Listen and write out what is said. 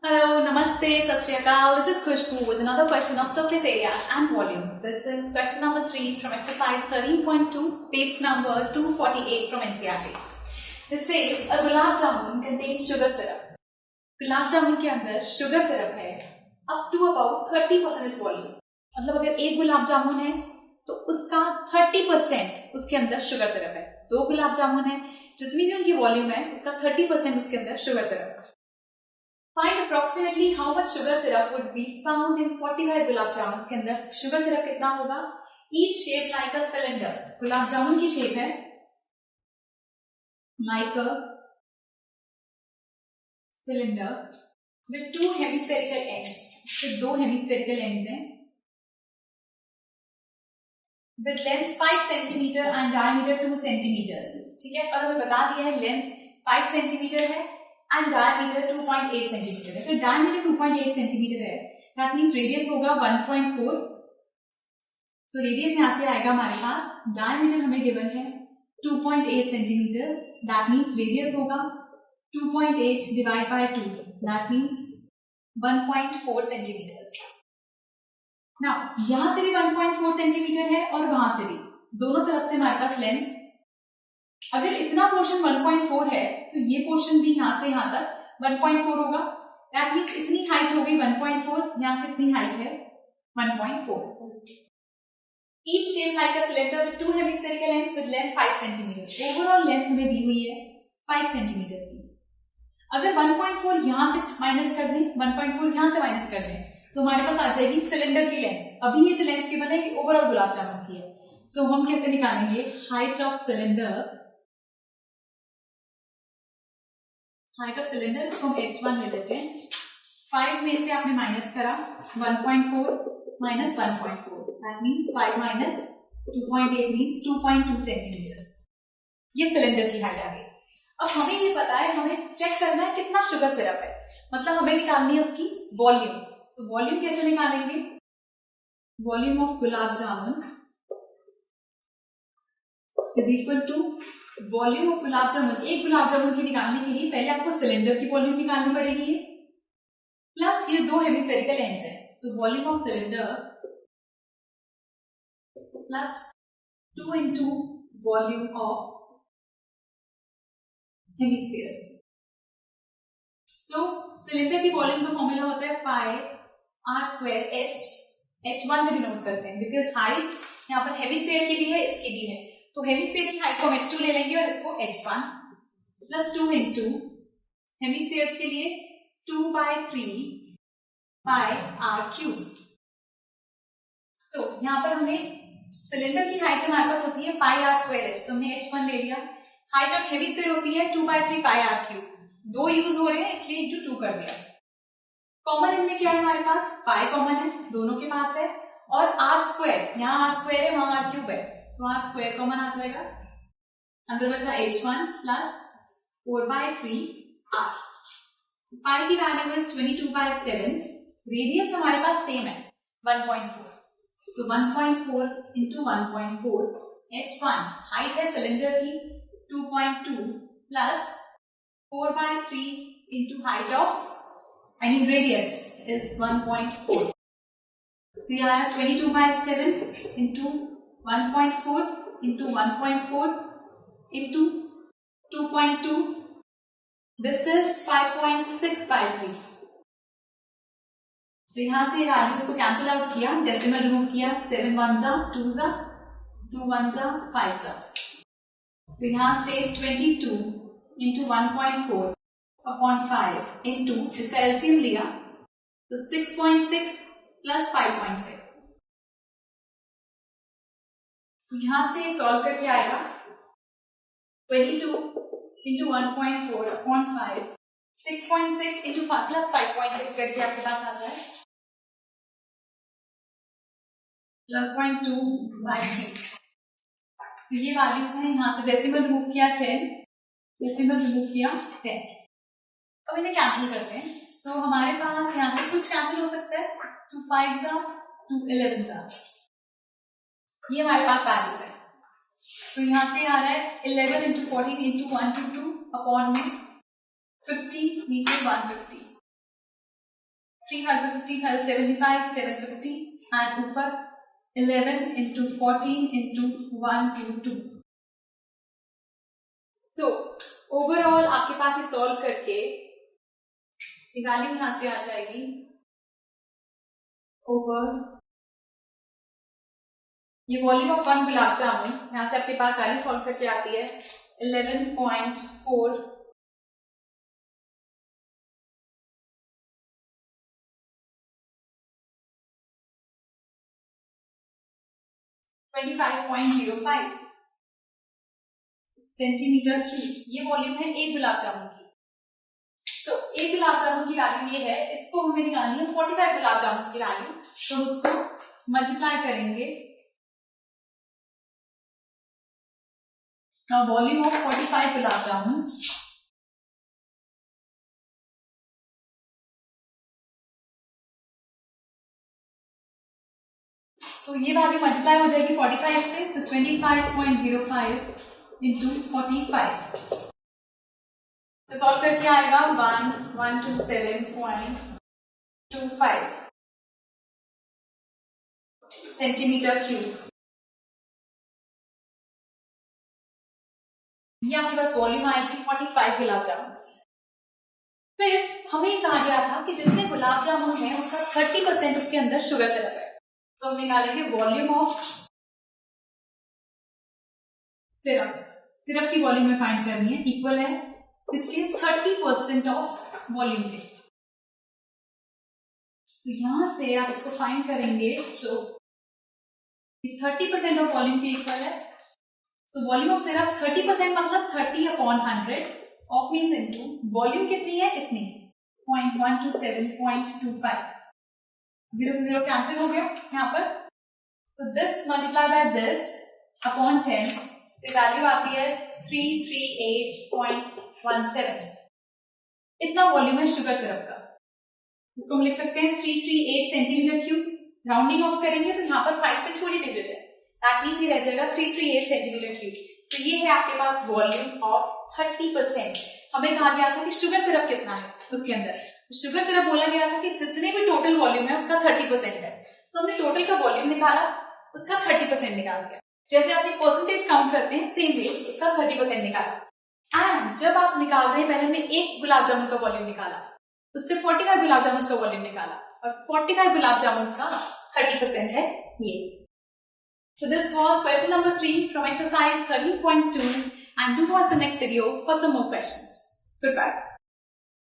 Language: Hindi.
Hello, Namaste, Sat Sri Akal. This is Khushbu with another question of surface areas and volumes. This is question number 3 from exercise 13.2, page number 248 from NCERT. This says a gulab jamun contains sugar syrup. Gulab jamun के अंदर शुगर सिरप है up to about 30% इस वॉल्यूम. मतलब अगर एक गुलाब जामुन है तो उसका 30% उसके अंदर शुगर सिरप है. दो गुलाब जामुन है, जितनी भी उनकी वॉल्यूम है उसका 30% उसके अंदर शुगर सिरप है. Find approximately how much sugar syrup would be found in 45 gulab jamun के अंदर. शुगर सिरप कितना होगा? Each shaped like a cylinder. Gulab jamun की शेप है like a cylinder with two hemispherical ends. इसके दो hemispherical ends हैं. With length 5 centimeter and diameter 2 centimeters. ठीक है, और हमें बता दिया है length 5 centimeter है and diameter 2.8 centimeter है. तो diameter 2.8 centimeter है, that means radius होगा 1.4. So radius यहाँ से आएगा हमारे पास. diameter हमें given है 2.8 centimeters. That means radius होगा 2.8 divided by 2. That means 1.4 centimeters. Now यहाँ से भी 1.4 centimeter है और वहां से भी, दोनों तरफ से हमारे पास लेंथ. अगर इतना पोर्शन 1.4 है तो ये पोर्शन भी यहाँ से यहाँ तक 1.4 होगा. दैट मीन्स इतनी हाइट हो गई 1.4, यहाँ से इतनी हाइट है 1.4. Each shaped like a cylinder with two hemispherical ends with length 5 centimeter. Overall length हमें दी हुई है 5 सेंटीमीटर की. अगर 1.4 यहाँ से माइनस कर दें, 1.4 यहाँ से माइनस कर दें, तो हमारे पास आ जाएगी सिलेंडर की लेंथ. अभी ये जो लेंथ की बनेगी ओवरऑल गुलाब जामुन की है. सो हम कैसे निकालेंगे? Height of cylinder, height of cylinder इसको हम h1 ले लेते हैं. 5 में से आपने माइनस करा 1.4 minus 1.4, that means 5 minus 2.8 means 2.2 centimetre. ये सिलेंडर की हाइट आ गई. अब हमें ये पता है, हमें चेक करना है कितना शुगर सिरप है, मतलब हमें निकालनी है उसकी वॉल्यूम. सो वॉल्यूम कैसे निकालेंगे? Volume of gulab jamun is equal to volume of gulab jamun. एक गुलाब जामुन की निकालने के लिए पहले आपको सिलेंडर की वॉल्यूम निकालनी पड़ेगी, प्लस ये दो हेमिस्फेरिकल एंड्स है. So volume of cylinder plus 2 into volume of hemispheres. So cylinder की वॉल्यूम का फॉर्मूला होता है पाई आर स्क्वायर एच. h1 से डिनोट करते हैं बिकॉज हाइट यहाँ पर हेमिस्फीयर की भी है, इसकी भी है. तो हेमिस्फीयर की हाइट को हम h2 ले लेंगे और इसको h1 प्लस 2 इंटू हेमिस्फीयर्स के लिए 2/3 पाई आर क्यूब. सो यहाँ पर हमें सिलेंडर की हाइट हमारे पास होती है पाई आर स्क्वायर एच, तो हमने h1 ले लिया. हाइट ऑफ हेमिस्फीयर होती है 2/3 पाई आर क्यूब. दो यूज हो रहे हैं इसलिए इंटू 2 कर दिया. कॉमन इनमें क्या है हमारे पास? पाई कॉमन है, दोनों के पास है, और आर स्क्वायर, यहाँ आर स्क्वायर है वहां आर क्यूब है, तो आर स्क्वायर कॉमन आ जाएगा. अंदर बचा h1 प्लस 4/3 r. पाई की वैल्यू इज 22/7. रेडियस हमारे पास सेम है 1.4. सो 1.4 इंटू 1.4 h1 हाइट है सिलेंडर की 2.2 plus 4/3 into height of radius is 1.4. So you have 22/7 into 1.4 into 1.4 into 2.2. This is 5.6/3. So यहाँ से वैल्यूज को कैंसिल आउट किया, डेसिमल रिमूव किया. 7 1 जा 2 जा 2 1 जा 5 जा. So यहाँ से 22 into 1.4 अपॉन 5 इंटू इसका एलसीएम लिया तो 6.6 प्लस 5.6. तो यहां से सॉल्व करके आएगा 22 इंटू 1.4 अपॉन 5, 6.6 इंटू प्लस 5.6 करके आपके पास आता है 12.2/3. तो ये वैल्यूज हैं. यहां से डेसिमल रिमूव किया 10, डेसिमल रिमूव किया 10. अब इन्हें कैंसिल करते हैं. सो हमारे पास यहाँ से कुछ कैंसिल हो सकता है. 2 5 जा 2 11 जा, ये हमारे पास वैल्यूज है. सो यहाँ से आ रहा है 11 इंटू 14 इंटू 1 to 2 अपॉन में 50 नीचे 150. 3 5 50 5 75 750 एंड ऊपर 11 into 14 into 1 2 2. सो ओवरऑल आपके पास ये सॉल्व करके वैल्यू यहां से आ जाएगी ओवर ये वॉल्यूम ऑफ 1 गुलाब जामुन यहां से आपके पास वैल्यू सॉल्व करके आती है 11.4 25.05 सेंटीमीटर क्यूब। ये वॉल्यूम है एक गुलाब जामुन की। सो एक गुलाब जामुन की वैल्यू ये है, इसको हमें निकालनी है 45 गुलाब जामुन की वैल्यू। तो उसको मल्टीप्लाई करेंगे वॉल्यूम ऑफ 45 गुलाब जामुन सो ये वैल्यू मल्टीप्लाई हो जाएगी 45 से, तो 25.05 इंटू 45 तो सॉल्व करके आएगा 1127.25 सेंटीमीटर क्यूब। ये आपके पास वॉल्यूम आएगी 45 गुलाब जामुन की। फिर हमें कहा गया था कि जितने गुलाब जामुन हैं उसका 30% उसके अंदर शुगर सिरप है, तो हम निकालेंगे वॉल्यूम ऑफ सिरप की वॉल्यूम में फाइंड करनी है, इक्वल है इसके 30% ऑफ वॉल्यूम के। सो यहां से आप इसको फाइंड करेंगे। सो 30% ऑफ वॉल्यूम के इक्वल है। सो वॉल्यूम ऑफ सिरप 30% मतलब 30/100 ऑफ मीन्स इनटू वॉल्यूम कितनी है इतनी 0.127.25 0 से 0 कैंसिल हो गया यहाँ पर। So this multiply by this upon 10, so value आती है 338.17। इतना वॉल्यूम है शुगर सिरप का। इसको हम लिख सकते हैं 338 सेंटीमीटर क्यूब। राउंडिंग ऑफ करेंगे तो यहाँ पर 5 से छोटी डिजिट है, दैट मीन्स ये रह जाएगा 338 सेंटीमीटर क्यूब। सो ये है आपके पास वॉल्यूम ऑफ 30%। हमें कहा गया था कि शुगर सिरप कितना है उसके अंदर। शुगर सिरप बोला गया था कि जितने भी टोटल वॉल्यूम है उसका 30% है, तो हमने टोटल का वॉल्यूम निकाला, उसका 30% निकाल दिया। जैसे आप एक परसेंटेज काउंट करते हैं सेम वे उसका 30% निकाला। एंड जब आप निकाल रहे हैं, पहले हमने एक गुलाब जामुन का वॉल्यूम निकाला, उससे 45 गुलाब जामुन का वॉल्यूम निकाला, और 45 गुलाब जामुन का 30% है ये। So this was question number 3 from exercise 13.2, and do watch the next video for some more questions. Goodbye.